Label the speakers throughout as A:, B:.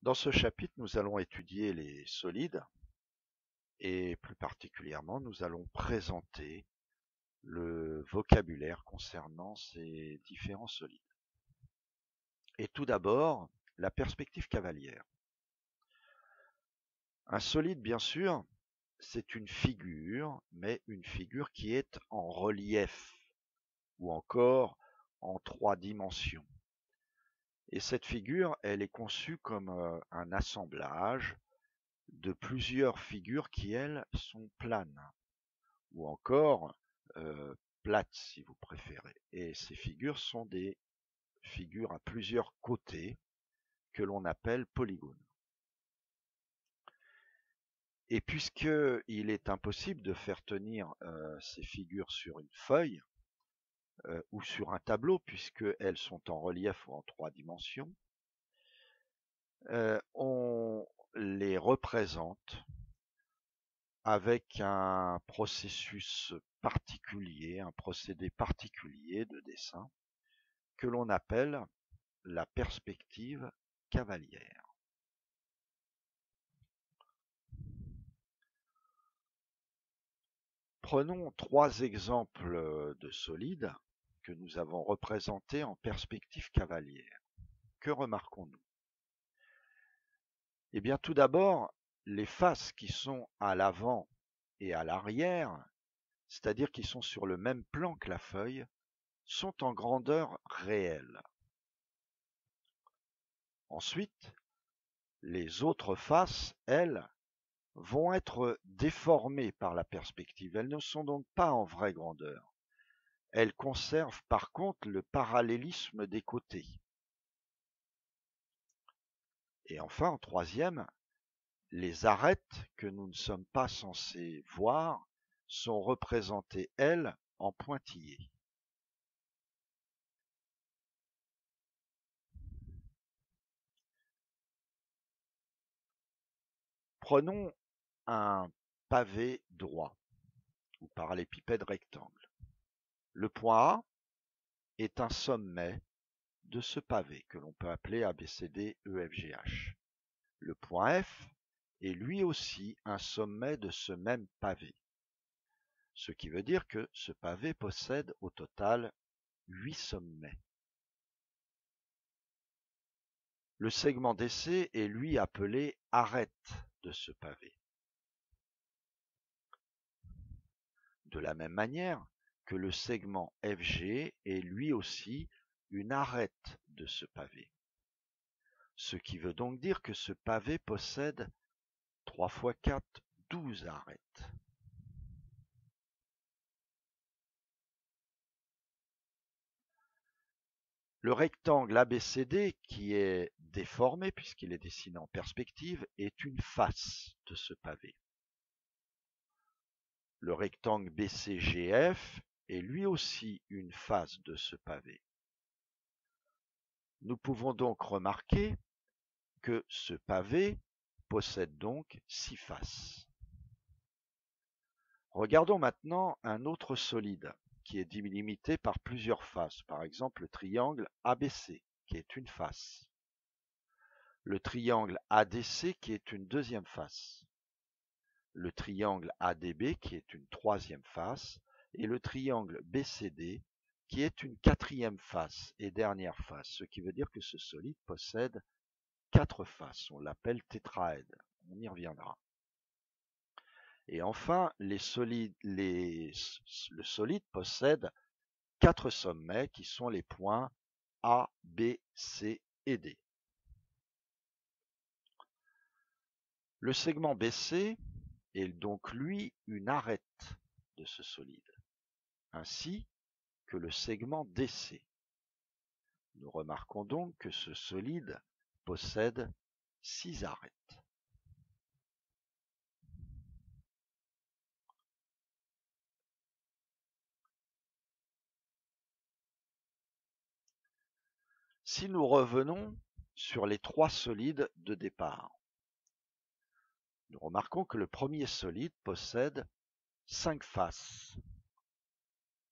A: Dans ce chapitre, nous allons étudier les solides et plus particulièrement, nous allons présenter le vocabulaire concernant ces différents solides. Et tout d'abord, la perspective cavalière. Un solide, bien sûr, c'est une figure, mais une figure qui est en relief ou encore en 3 dimensions. Et cette figure, elle est conçue comme un assemblage de plusieurs figures qui, elles, sont planes, ou encore plates si vous préférez. Et ces figures sont des figures à plusieurs côtés que l'on appelle polygones. Et puisqu'il est impossible de faire tenir ces figures sur une feuille ou sur un tableau, puisqu'elles sont en relief ou en 3 dimensions, on les représente avec un processus particulier, un procédé particulier de dessin que l'on appelle la perspective cavalière. Prenons 3 exemples de solides que nous avons représentés en perspective cavalière. Que remarquons-nous? Eh bien, tout d'abord, les faces qui sont à l'avant et à l'arrière, c'est-à-dire qui sont sur le même plan que la feuille, sont en grandeur réelle. Ensuite, les autres faces, elles, vont être déformées par la perspective. Elles ne sont donc pas en vraie grandeur. Elles conservent par contre le parallélisme des côtés. Et enfin, en troisième, les arêtes que nous ne sommes pas censés voir sont représentées, elles, en pointillés. Prenons un pavé droit ou parallépipède rectangle. Le point A est un sommet de ce pavé que l'on peut appeler ABCD EFGH. Le point F est lui aussi un sommet de ce même pavé, ce qui veut dire que ce pavé possède au total 8 sommets. Le segment DC est lui appelé arête de ce pavé. De la même manière que le segment FG est lui aussi une arête de ce pavé. Ce qui veut donc dire que ce pavé possède 3 x 4, 12 arêtes. Le rectangle ABCD, qui est déformé puisqu'il est dessiné en perspective, est une face de ce pavé. Le rectangle BCGF est lui aussi une face de ce pavé. Nous pouvons donc remarquer que ce pavé possède donc 6 faces. Regardons maintenant un autre solide qui est délimité par plusieurs faces, par exemple le triangle ABC qui est une face, le triangle ADC qui est une deuxième face, le triangle ADB qui est une troisième face et le triangle BCD qui est une quatrième face et dernière face, ce qui veut dire que ce solide possède 4 faces, on l'appelle tétraède, on y reviendra. Et enfin, le solide possède 4 sommets qui sont les points A, B, C et D. Le segment BC est donc lui une arête de ce solide, ainsi que le segment DC. Nous remarquons donc que ce solide possède 6 arêtes. Si nous revenons sur les 3 solides de départ, nous remarquons que le premier solide possède 5 faces,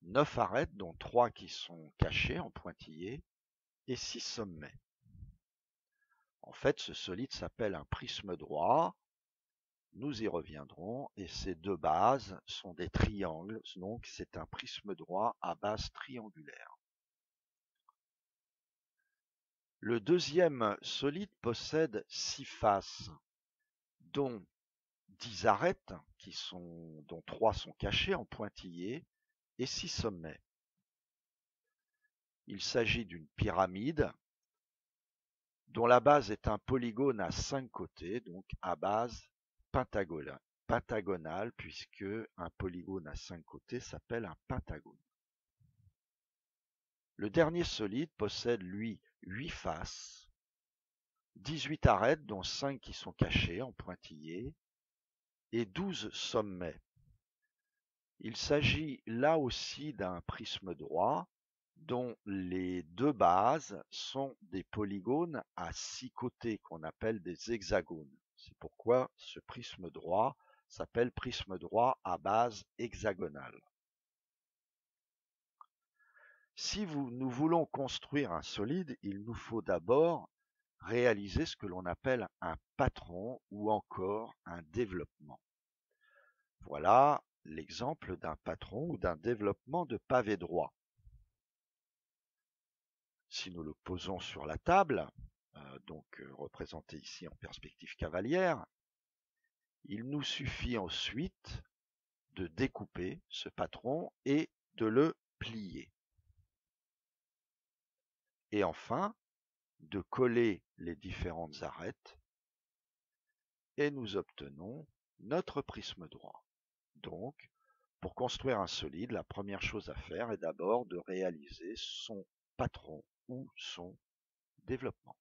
A: 9 arêtes dont 3 qui sont cachées en pointillés et 6 sommets. En fait, ce solide s'appelle un prisme droit. Nous y reviendrons, et ces deux bases sont des triangles, donc c'est un prisme droit à base triangulaire. Le deuxième solide possède 6 faces, dont 10 arêtes, dont 3 sont cachées en pointillés, et 6 sommets. Il s'agit d'une pyramide dont la base est un polygone à 5 côtés, donc à base pentagonale, puisque un polygone à 5 côtés s'appelle un pentagone. Le dernier solide possède, lui, 8 faces, 18 arêtes, dont 5 qui sont cachées en pointillés, et 12 sommets. Il s'agit là aussi d'un prisme droit, dont les deux bases sont des polygones à 6 côtés, qu'on appelle des hexagones. C'est pourquoi ce prisme droit s'appelle prisme droit à base hexagonale. Si nous voulons construire un solide, il nous faut d'abord réaliser ce que l'on appelle un patron ou encore un développement. Voilà l'exemple d'un patron ou d'un développement de pavé droit. Si nous le posons sur la table, représenté ici en perspective cavalière, il nous suffit ensuite de découper ce patron et de le plier. Et enfin, de coller les différentes arêtes et nous obtenons notre prisme droit. Donc, pour construire un solide, la première chose à faire est d'abord de réaliser son patron ou son développement.